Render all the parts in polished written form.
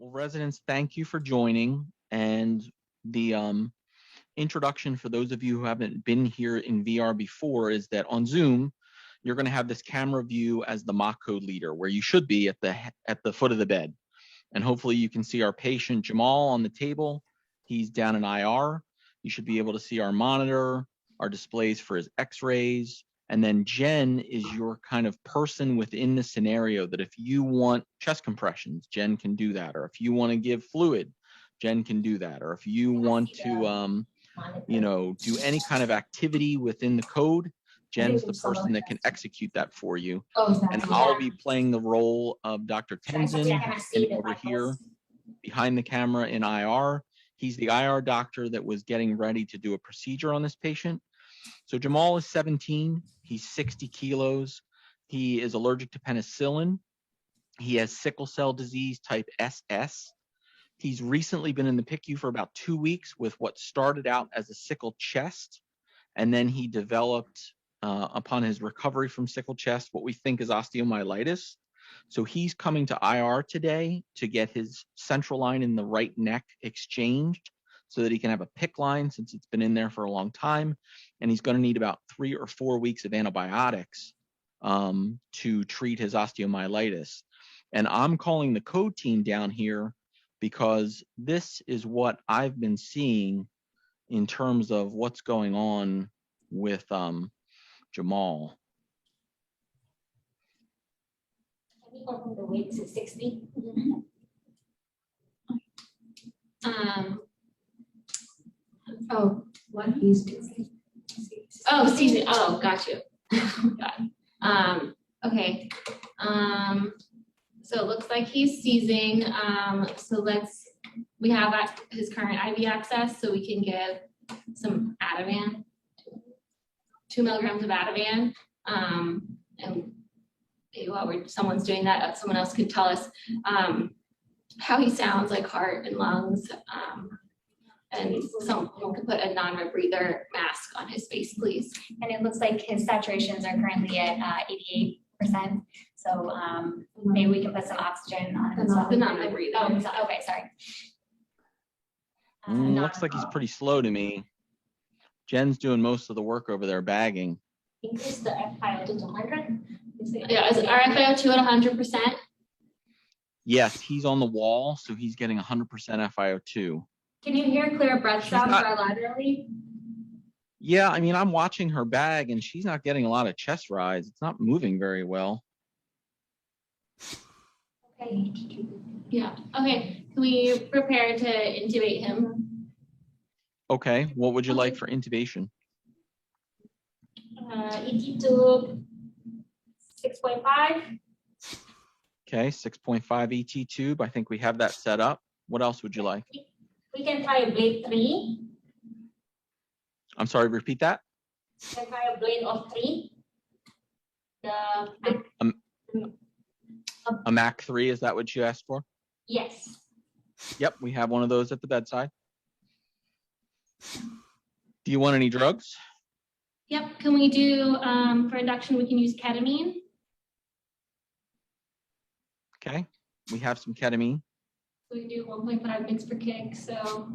Well, residents, thank you for joining. And the introduction for those of you who haven't been here in VR before is that on Zoom, you're going to have this camera view as the mock code leader, where you should be at the foot of the bed. And hopefully you can see our patient Jamal on the table. He's down in IR. You should be able to see our monitor, our displays for his x-rays. And then Jen is your kind of person within the scenario that if you want chest compressions, Jen can do that. Or if you want to give fluid, Jen can do that. Or if you want to, do any kind of activity within the code, Jen's the person that can execute that for you. And I'll be playing the role of Dr. Tenzin, who's standing over here behind the camera in IR. He's the IR doctor that was getting ready to do a procedure on this patient. So Jamal is 17. He's 60 kilos. He is allergic to penicillin. He has sickle cell disease type SS. He's recently been in the PICU for about 2 weeks with what started out as a sickle chest. And then he developed, upon his recovery from sickle chest, what we think is osteomyelitis. So he's coming to IR today to get his central line in the right neck exchanged so that he can have a PICC line since it's been in there for a long time. And he's going to need about 3 or 4 weeks of antibiotics to treat his osteomyelitis. And I'm calling the code team down here because this is what I've been seeing in terms of what's going on with Jamal. The weight is 60. What he's doing. Oh, season. Oh, got you. Okay. So it looks like he's seizing. So we have his current IV access, so we can give some Ativan, 2 milligrams of Ativan. And while someone's doing that, someone else could tell us how he sounds, like heart and lungs. And someone could put a non-rebreather mask on his face, please. And it looks like his saturations are currently at 88%. So maybe we can put some oxygen on him. The non-rebreather. Oh, okay, sorry. Looks like he's pretty slow to me. Jen's doing most of the work over there bagging. Increase the FiO2 to 100. Yeah, is our FiO2 at 100%? Yes, he's on the wall, so he's getting 100% FiO2. Can you hear clear breath sounds bilaterally? Yeah, I mean, I'm watching her bag, and she's not getting a lot of chest rise. It's not moving very well. Okay. Yeah. Okay. Can we prepare to intubate him? Okay. What would you like for intubation? ET to 6.5. Okay, 6.5 ET tube. I think we have that set up. What else would you like? We can try a blade 3. I'm sorry, repeat that. We can try a blade of 3. A Mac 3, is that what you asked for? Yes. Yep, we have one of those at the bedside. Do you want any drugs? Yep. Can we do, for induction, we can use ketamine? Okay, we have some ketamine. So we do 1.5 mg per kg, so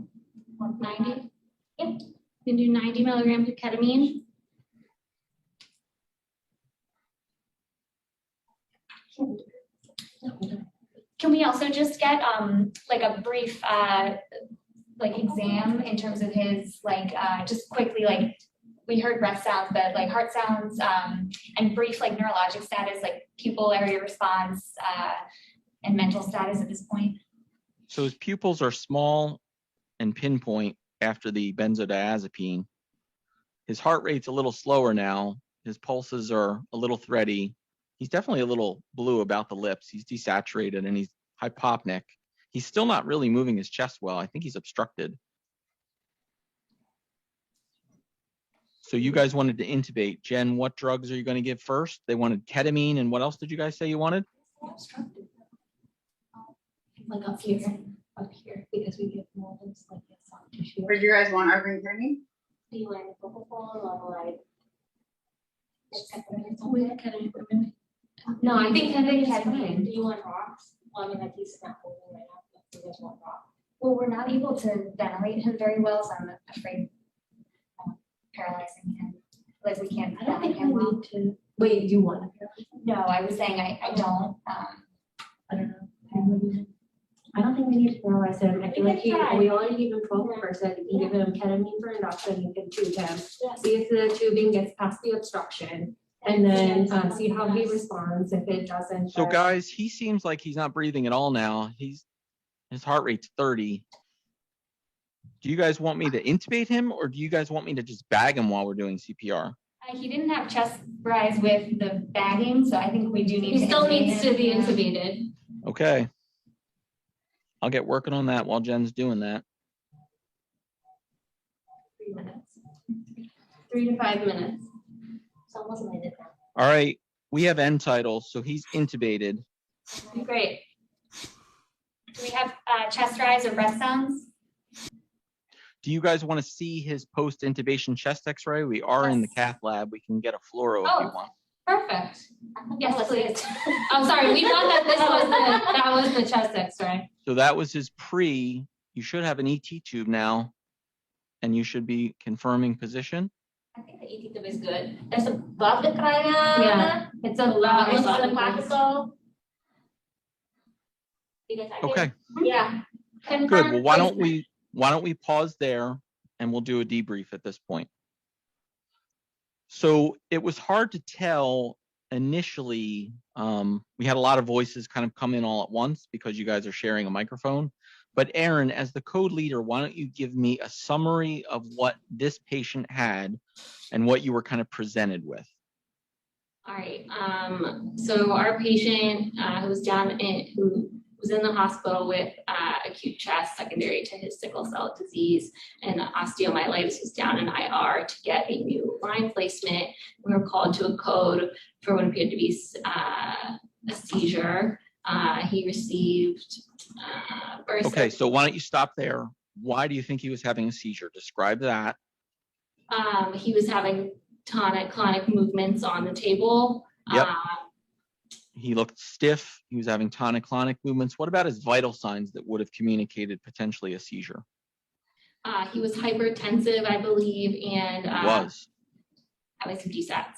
90. Yep. We can do 90 milligrams of ketamine. Can we also just get like a brief like exam in terms of his just quickly, like we heard breath sounds, but like heart sounds and brief like neurologic status, like pupil area response and mental status at this point? So his pupils are small and pinpoint after the benzodiazepine. His heart rate's a little slower now. His pulses are a little thready. He's definitely a little blue about the lips. He's desaturated and he's hypopnic. He's still not really moving his chest well. I think he's obstructed. So you guys wanted to intubate. Jen, what drugs are you going to give first? They wanted ketamine, and what else did you guys say you wanted? Obstructed. Like up here, because we get molds like this soft tissue. Where do you guys want argon ketamine? Do you want propofol or like? No, I think ketamine is fine. fine. Do you want rocks? Well, I mean, like he's not holding right now. there's one wrong. Well, we're not able to ventilate him very well, so I'm afraid paralyzing him. Like we can't I don't ventilate think him we well. need to, wait, you want to? No, I was saying I don't. I don't know. I don't think we need to paralyze him. I feel like we only give him 12%. You can give him ketamine for induction, you can tube him, see if the tubing gets past the obstruction, and then see how he responds. If it doesn't. So then- guys, he seems like he's not breathing at all now. His heart rate's 30. Do you guys want me to intubate him, or do you guys want me to just bag him while we're doing CPR? He didn't have chest rise with the bagging, so I think we do need to. He still intubate needs him. to be Yeah. intubated. Okay. I'll get working on that while Jen's doing that. 3 minutes. 3 to 5 minutes. It's almost a minute. All right. We have end titles, so he's intubated. Great. Do we have chest rise or breath sounds? Do you guys want to see his post-intubation chest x-ray? We are in the Yes. cath lab. We can get a fluoro if you Oh. want. Perfect. Yes, Yes, please. I'm sorry, we thought that that was the chest X-ray. So that was his pre. You should have an ET tube now, and you should be confirming position. I think the ET tube is good. There's a above the cranium. Yeah, it's a lot. It's on the classical. Okay, Yeah. good. Well, why don't we pause there and we'll do a debrief at this point. So it was hard to tell initially. We had a lot of voices kind of come in all at once because you guys are sharing a microphone. But Aaron, as the code leader, why don't you give me a summary of what this patient had and what you were kind of presented with? All right. So our patient who was in the hospital with acute chest secondary to his sickle cell disease and osteomyelitis was down in IR to get a new line placement. We were called to a code for what appeared to be a seizure. He received burst. Okay, so why don't you stop there? Why do you think he was having a seizure? Describe that. He was having tonic-clonic movements on the table. Yep. He looked stiff. He was having tonic-clonic movements. What about his vital signs that would have communicated potentially a seizure? He was hypertensive, I believe, and Was. having some desats.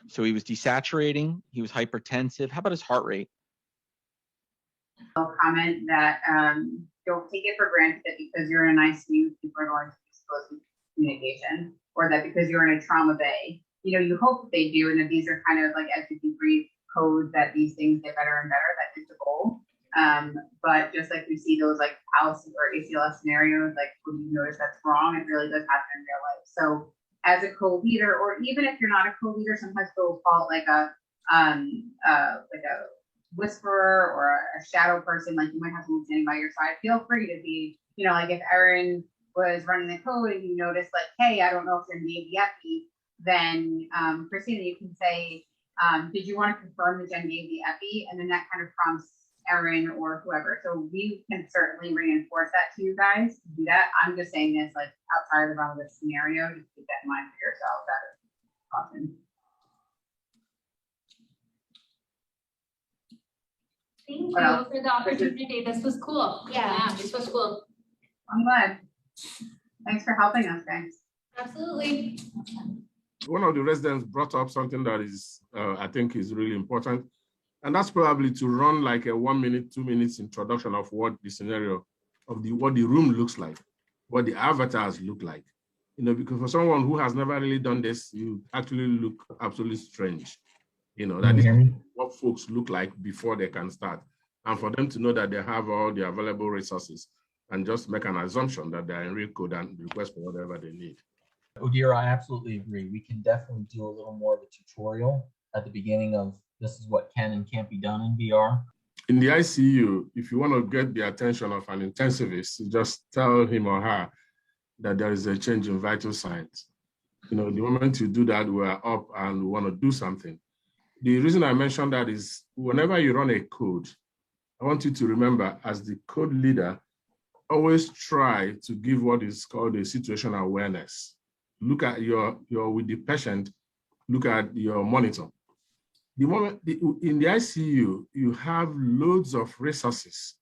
So he was desaturating. He was hypertensive. How about his heart rate? I'll comment that don't take it for granted that because you're in an ICU, people are going to be exposed to communication, or that because you're in a trauma bay, you hope that they do, and that these are kind of like as you debrief code that these things get better and better. That is the goal. But just like we see those like ALS or ACLS scenarios, like when you notice that's wrong, it really does happen in real life. So as a co-leader, or even if you're not a co-leader, sometimes they'll call it like a whisperer or a shadow person, like you might have someone standing by your side. Feel free to be, like if Erin was running the code and you notice like, hey, I don't know if they're gave the epi, then Christina, you can say, did you want to confirm that Jen gave the epi? And then that kind of prompts Erin or whoever. So we can certainly reinforce that to you guys to do that. I'm just saying this like outside of the realm of this scenario, just keep that in mind for yourself. That is caution. Thank What you else? for the opportunity. This was cool. Yeah. This was cool. I'm glad. Thanks for helping us, guys. Absolutely. One of the residents brought up something that is, I think is really important. And that's probably to run like a 1 minute, 2 minutes introduction of what the scenario of what the room looks like, what the avatars look like. Because for someone who has never really done this, you actually look absolutely strange. That is what folks look like before they can start. And for them to know that they have all the available resources and just make an assumption that they're in real code and request for whatever they need. Odira, I absolutely agree. We can definitely do a little more of a tutorial at the beginning of this is what can and can't be done in VR. In the ICU, if you want to get the attention of an intensivist, just tell him or her that there is a change in vital signs. The moment you do that, we're up and we want to do something. The reason I mentioned that is whenever you run a code, I want you to remember as the code leader, always try to give what is called a situational awareness. Look at your with the patient, look at your monitor. The moment in the ICU, you have loads of resources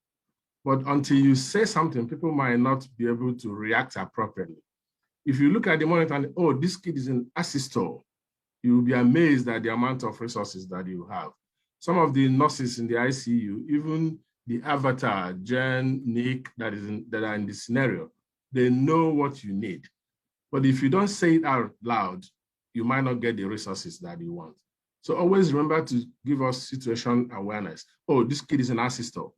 But until you say something, people might not be able to react appropriately. If you look at the monitor and, oh, this kid is in assistol, you will be amazed at the amount of resources that you have. Some of the nurses in the ICU, even the avatar, Jen, Nick, that are in this scenario, they know what you need. But if you don't say it out loud, you might not get the resources that you want. So always remember to give us situation awareness. Oh, this kid is an assistor.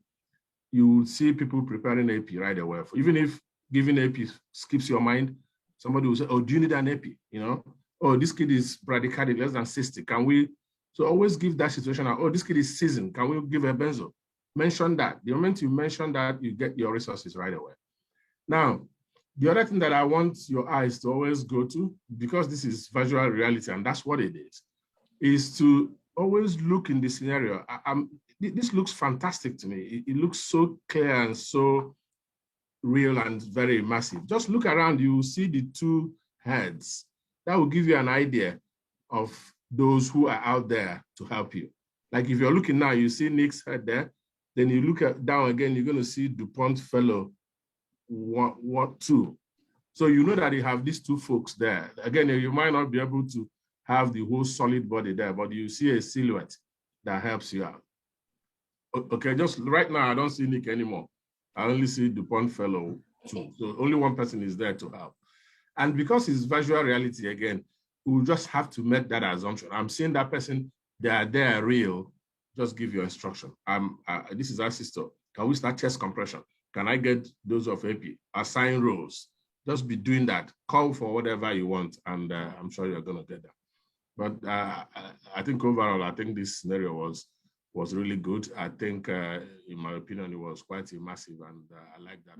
You will see people preparing AP right away. Even if giving AP skips your mind, somebody will say, oh, do you need an AP? You know, oh, this kid is bradycardic, less than 60. Can we? So always give that situation. Oh, this kid is seasoned. Can we give a benzo? Mention that. The moment you mention that, you get your resources right away. Now, the other thing that I want your eyes to always go to, because this is virtual reality and that's what it is to always look in the scenario. This looks fantastic to me. It looks so clear and so real and very immersive. Just look around, you will see the two heads. That will give you an idea of those who are out there to help you. Like if you're looking now, you see Nick's head there, then you look down again, you're going to see DuPont fellow what two. So you know that you have these two folks there. Again, you might not be able to have the whole solid body there, but you see a silhouette that helps you out. Okay, just right now, I don't see Nick anymore. I only see DuPont fellow too. So only one person is there to help. And because it's virtual reality again, we'll just have to make that assumption. I'm seeing that person, they are real. Just give your instruction. This is our sister. Can we start chest compression? Can I get those of AP? Assign roles. Just be doing that. Call for whatever you want, and I'm sure you're gonna get that. But I think overall, I think this scenario was really good. I think, in my opinion, it was quite immersive, and I like that.